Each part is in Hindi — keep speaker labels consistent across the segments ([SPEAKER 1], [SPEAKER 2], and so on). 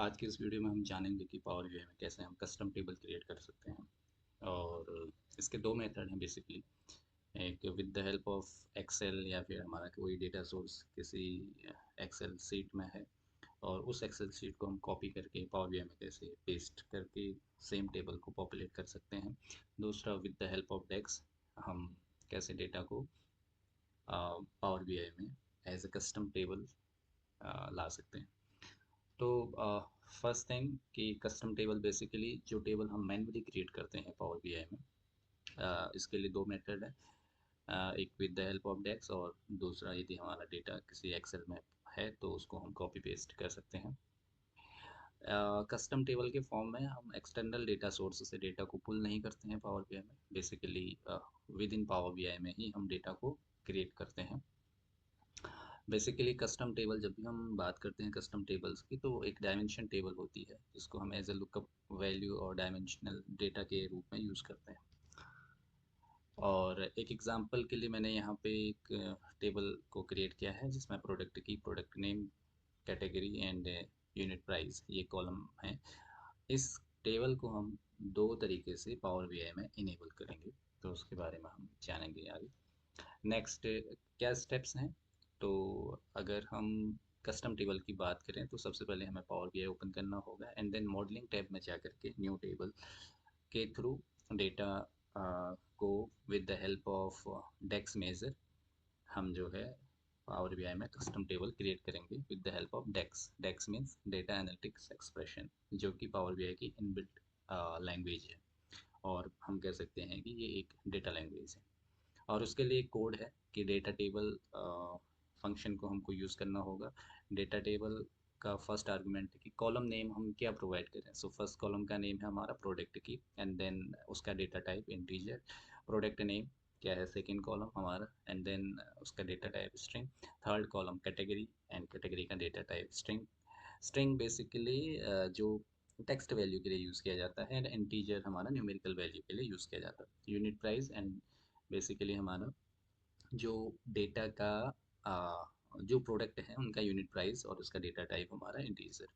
[SPEAKER 1] आज की इस वीडियो में हम जानेंगे कि पावर बीआई में कैसे हम कस्टम टेबल क्रिएट कर सकते हैं। और इसके दो मेथड हैं बेसिकली। एक with the help of Excel या फिर हमारा कोई डेटा सोर्स किसी एक्सेल सीट में है और उस एक्सेल शीट को हम कॉपी करके पावर बीआई में कैसे पेस्ट करके सेम टेबल को पॉपुलेट कर सकते हैं। दूसरा विद द हेल्प ऑफ डेक्स हम कैसे डेटा को पावर बीआई में एज अ कस्टम टेबल ला सकते हैं। तो फर्स्ट थिंग कि कस्टम टेबल बेसिकली जो टेबल हम मैन्युअली क्रिएट करते हैं पावर बीआई में, इसके लिए दो मेथड है। एक विद द हेल्प ऑफ डेक्स और दूसरा यदि हमारा डेटा किसी एक्सेल में है तो उसको हम कॉपी पेस्ट कर सकते हैं। कस्टम टेबल के फॉर्म में हम एक्सटर्नल डेटा सोर्स से डेटा को पुल नहीं करते हैं पावर बीआई में। Basically with in power BI में ही हम डेटा को क्रिएट करते हैं। बेसिकली कस्टम टेबल जब भी हम बात करते हैं कस्टम टेबल्स की, तो एक डायमेंशन टेबल होती है जिसको हम एज ए लुकअप वैल्यू और डायमेंशनल डेटा के रूप में यूज़ करते हैं। और एक एग्जांपल के लिए मैंने यहाँ पे एक टेबल को क्रिएट किया है जिसमें प्रोडक्ट की product name, category and unit price ये कॉलम है। इस टेबल को हम दो तरीके से पावर बीआई में इनेबल करेंगे, तो उसके बारे में हम जानेंगे आगे। नेक्स्ट क्या स्टेप्स हैं। तो अगर हम कस्टम टेबल की बात करें तो सबसे पहले हमें पावर बीआई ओपन करना होगा एंड देन मॉडलिंग टैब में जा करके न्यू टेबल के थ्रू डेटा को with the help of DAX measure हम जो है पावर बीआई में कस्टम टेबल क्रिएट करेंगे with the help of DAX. DAX means data analytics expression, जो कि पावर बीआई की इनबिल्ट लैंग्वेज है और हम कह सकते हैं कि ये एक डेटा लैंग्वेज है। और उसके लिए एक कोड है कि डेटा टेबल फंक्शन को हमको यूज़ करना होगा। डेटा टेबल का फर्स्ट आर्गुमेंट है कि कॉलम नेम हम क्या प्रोवाइड करें। सो फर्स्ट कॉलम का नेम है हमारा प्रोडक्ट की एंड देन उसका data type integer, product name क्या है सेकंड कॉलम हमारा एंड देन उसका data type string, third column category and category का data type string. String basically जो टेक्स्ट वैल्यू के लिए यूज़ किया जाता है एंड इंटीजर हमारा न्यूमेरिकल वैल्यू के लिए यूज़ किया जाता है। यूनिट प्राइस एंड बेसिकली हमारा जो डेटा का जो प्रोडक्ट है उनका यूनिट प्राइस और उसका डेटा टाइप हमारा इंटीजर।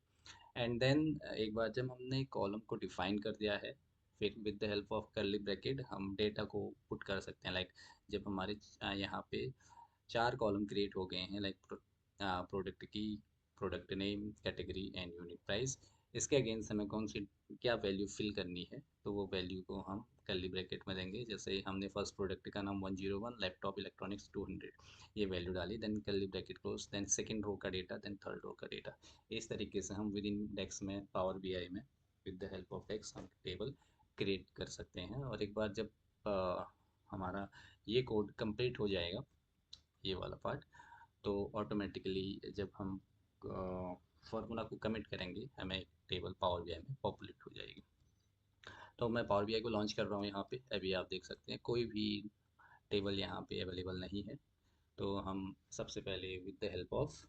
[SPEAKER 1] एंड देन एक बार जब हमने कॉलम को डिफाइन कर दिया है, फिर with the help of curly bracket हम डेटा को पुट कर सकते हैं। लाइक जब हमारे यहाँ पे चार कॉलम क्रिएट हो गए हैं, लाइक प्रोडक्ट की, product name, category and unit price, इसके अगेंस्ट हमें कौन सी क्या वैल्यू फिल करनी है, तो वो वैल्यू को हम कर्ली ब्रैकेट में देंगे। जैसे हमने फर्स्ट प्रोडक्ट का नाम 101 लैपटॉप इलेक्ट्रॉनिक्स 200 ये वैल्यू डाली, then curly bracket close, then second row का डेटा, देन थर्ड रो का डेटा। इस तरीके से हम विद इन डेक्स में पावर बीआई में विद द हेल्प ऑफ डेक्स हम टेबल क्रिएट कर सकते हैं। और एक बार जब हमारा ये कोड कंप्लीट हो जाएगा, ये वाला पार्ट, तो ऑटोमेटिकली जब हम फार्मूला को कमिट करेंगे हमें एक टेबल पावर बीआई में पॉपुलेट हो जाएगी। तो मैं पावर बीआई को लॉन्च कर रहा हूँ यहाँ पे, अभी आप देख सकते हैं कोई भी टेबल यहाँ पे अवेलेबल नहीं है। तो हम सबसे पहले with the help of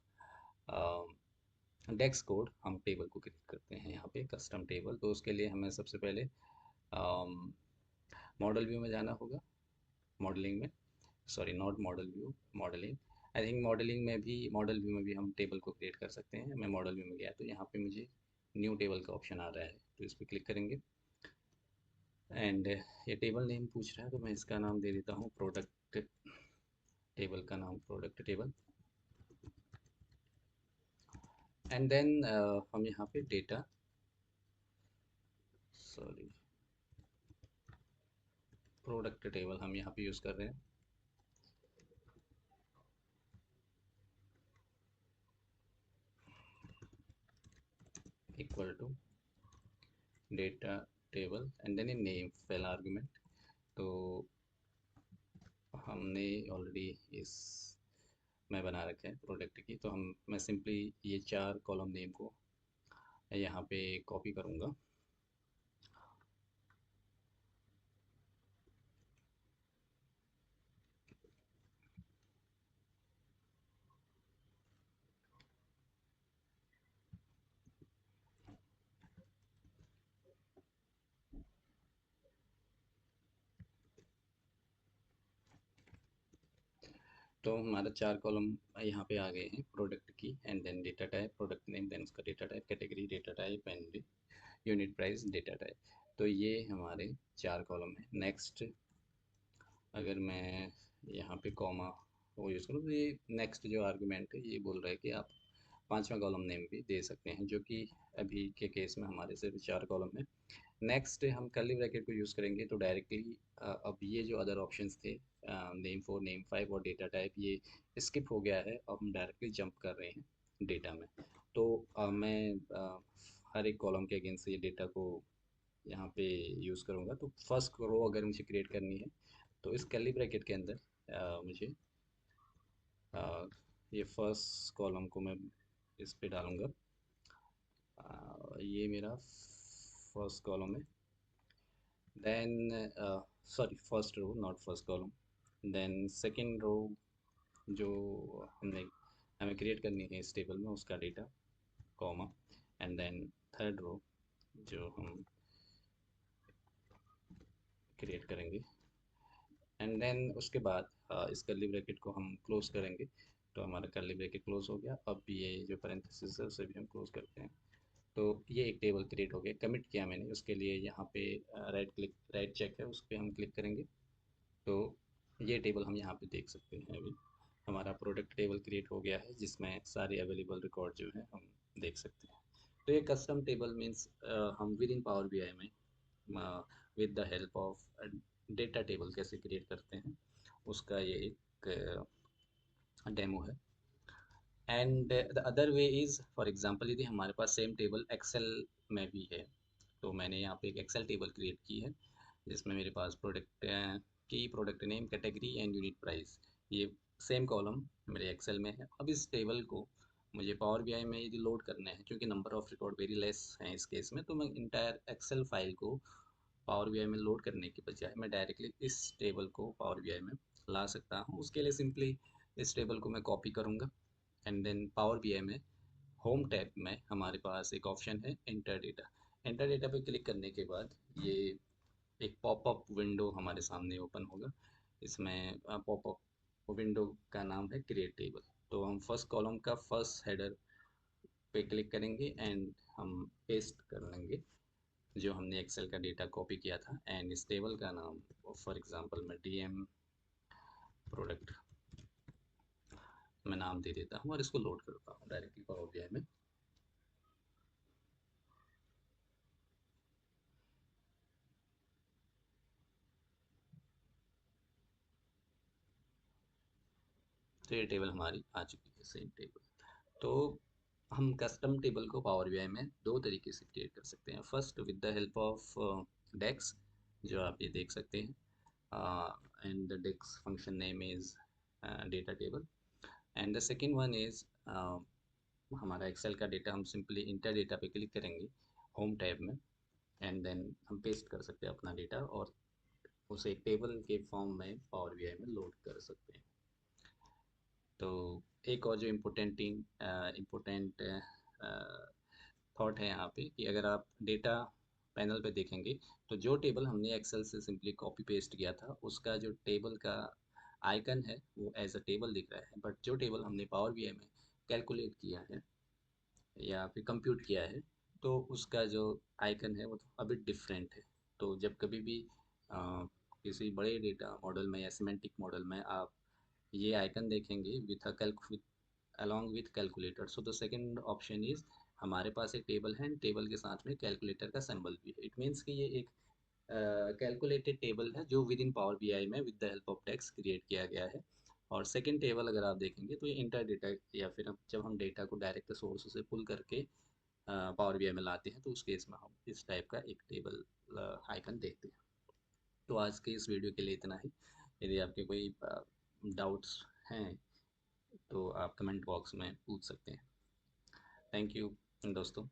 [SPEAKER 1] DAX code हम टेबल को क्रिएट करते हैं यहाँ पे कस्टम टेबल। तो उसके लिए हमें सबसे पहले मॉडल व्यू में जाना होगा। मॉडलिंग में, sorry not model view, modelling. I think modelling में भी, मॉडल व्यू में भी हम टेबल को क्रिएट कर सकते हैं। मैं मॉडल व्यू में गया तो यहाँ पे मुझे न्यू टेबल का ऑप्शन आ रहा है, तो इस पर क्लिक करेंगे एंड ये टेबल नेम पूछ रहा है तो मैं इसका नाम दे देता हूँ प्रोडक्ट। टेबल का नाम प्रोडक्ट टेबल एंड देन हम यहाँ पे डेटा, सॉरी प्रोडक्ट टेबल हम यहाँ पे यूज़ कर रहे हैं। Equal to data table and then in name पहला आर्गुमेंट। तो हमने ऑलरेडी इस में बना रखा है प्रोडक्ट की, तो हम मैं सिंपली ये चार कॉलम नेम को यहाँ पे कॉपी करूँगा। तो हमारा 4 कॉलम यहाँ पे आ गए हैं, product key and then data type, product name, then उसका data type, category, data type and unit price, data type. तो ये हमारे 4 कॉलम है। नेक्स्ट अगर मैं यहाँ पे कॉमा वो यूज़ करूँ तो ये नेक्स्ट जो आर्गुमेंट है ये बोल रहा है कि आप 5वां कॉलम नेम भी दे सकते हैं, जो कि अभी के केस में हमारे सिर्फ 4 कॉलम है। नेक्स्ट हम कर्ली ब्रैकेट को यूज़ करेंगे तो डायरेक्टली अब ये जो अदर ऑप्शंस थे, नेम 4, नेम 5 और डेटा टाइप, ये स्किप हो गया है। अब हम डायरेक्टली जंप कर रहे हैं डेटा में। तो मैं हर एक कॉलम के अगेंस्ट ये डेटा को यहाँ पे यूज़ करूँगा। तो फर्स्ट रो अगर मुझे क्रिएट करनी है तो इस कर्ली ब्रैकेट के अंदर मुझे अ, ये फर्स्ट कॉलम को मैं इस पे डालूँगा। ये मेरा फर्स्ट कॉलम है। Then sorry, first row not first column. Then second row जो हमने हमें क्रिएट करनी है इस टेबल में, उसका data, comma. And then third row जो हम क्रिएट करेंगे। एंड देन उसके बाद इस कर्ली ब्रैकेट को हम क्लोज करेंगे। तो हमारा कर्ली ब्रैकेट क्लोज हो गया। अब ये जो पैरेंथेसिस है उसे भी हम क्लोज करते हैं। तो ये एक टेबल क्रिएट हो गया। कमिट किया मैंने, उसके लिए यहाँ पे राइट चेक है, उस पर हम क्लिक करेंगे। तो ये टेबल हम यहाँ पे देख सकते हैं। अभी हमारा प्रोडक्ट टेबल क्रिएट हो गया है जिसमें सारे अवेलेबल रिकॉर्ड जो हैं हम देख सकते हैं। तो ये कस्टम टेबल मीन्स हम with in power B I में with the help of data table कैसे क्रिएट करते हैं, उसका ये एक डेमो है। And the other way is, for example यदि हमारे पास सेम टेबल एक्सेल में भी है, तो मैंने यहाँ पे एक एक्सेल टेबल क्रिएट की है जिसमें मेरे पास प्रोडक्ट की, product name, category and unit price, ये सेम कॉलम मेरे एक्सेल में है। अब इस टेबल को मुझे पावर बीआई में यदि लोड करना है, क्योंकि number of record very less हैं इस केस में, तो मैं इंटायर एक्सेल फाइल को पावर बीआई में लोड करने के बजाय मैं डायरेक्टली इस टेबल को पावर बीआई में ला सकता हूँ। उसके लिए सिंपली इस टेबल को मैं कॉपी करूँगा एंड देन पावर बीआई में होम टैब में हमारे पास एक ऑप्शन है एंटर डेटा। एंटर डेटा पे क्लिक करने के बाद ये एक पॉपअप विंडो हमारे सामने ओपन होगा। इसमें पॉपअप विंडो का नाम है क्रिएट टेबल। तो हम फर्स्ट कॉलम का फर्स्ट हेडर पे क्लिक करेंगे एंड हम पेस्ट कर लेंगे जो हमने एक्सेल का डेटा कॉपी किया था। एंड इस टेबल का नाम फॉर एग्जांपल मैं डीएम प्रोडक्ट मैं नाम दे देता हूँ और इसको लोड करता हूँ डायरेक्टली पावर बीआई में। तो ये टेबल हमारी आ चुकी है, सेम टेबल। तो हम कस्टम टेबल को पावर बीआई में दो तरीके से क्रिएट कर सकते हैं। First with the help of DAX, जो आप ये देख सकते हैं, and the DAX function name is data table. And the second one is हमारा एक्सेल का डेटा हम सिंपली इंटर डेटा पे क्लिक करेंगे होम टैब में एंड देन हम पेस्ट कर सकते हैं अपना डेटा और उसे टेबल के फॉर्म में पावर बीआई में लोड कर सकते हैं। तो एक और जो इम्पोर्टेंट थॉट है यहाँ पे कि अगर आप डेटा पैनल पे देखेंगे तो जो टेबल हमने एक्सेल से सिंपली कॉपी पेस्ट किया था उसका जो टेबल का आइकन है वो एज अ टेबल दिख रहा है, बट जो टेबल हमने पावर बीआई में कैलकुलेट किया है या फिर कंप्यूट किया है तो उसका जो आइकन है वो तो अभी डिफरेंट है। तो जब कभी भी अ, किसी बड़े डेटा मॉडल में या सिमेंटिक मॉडल में आप ये आइकन देखेंगे with along with calculator, so the second option is हमारे पास एक टेबल है, टेबल के साथ में कैलकुलेटर का सिंबल भी है। इट मीन्स कि ये एक कैलकुलेटेड टेबल है जो विद इन पावर बीआई में with the help of text create किया गया है। और सेकंड टेबल अगर आप देखेंगे तो ये इंटर डेटा, या फिर जब हम डेटा को डायरेक्ट सोर्स से पुल करके पावर बीआई में लाते हैं तो उस केस में हम इस टाइप का एक टेबल आइकन देखते हैं। तो आज के इस वीडियो के लिए इतना ही। यदि आपके कोई डाउट्स हैं तो आप कमेंट बॉक्स में पूछ सकते हैं। थैंक यू दोस्तों।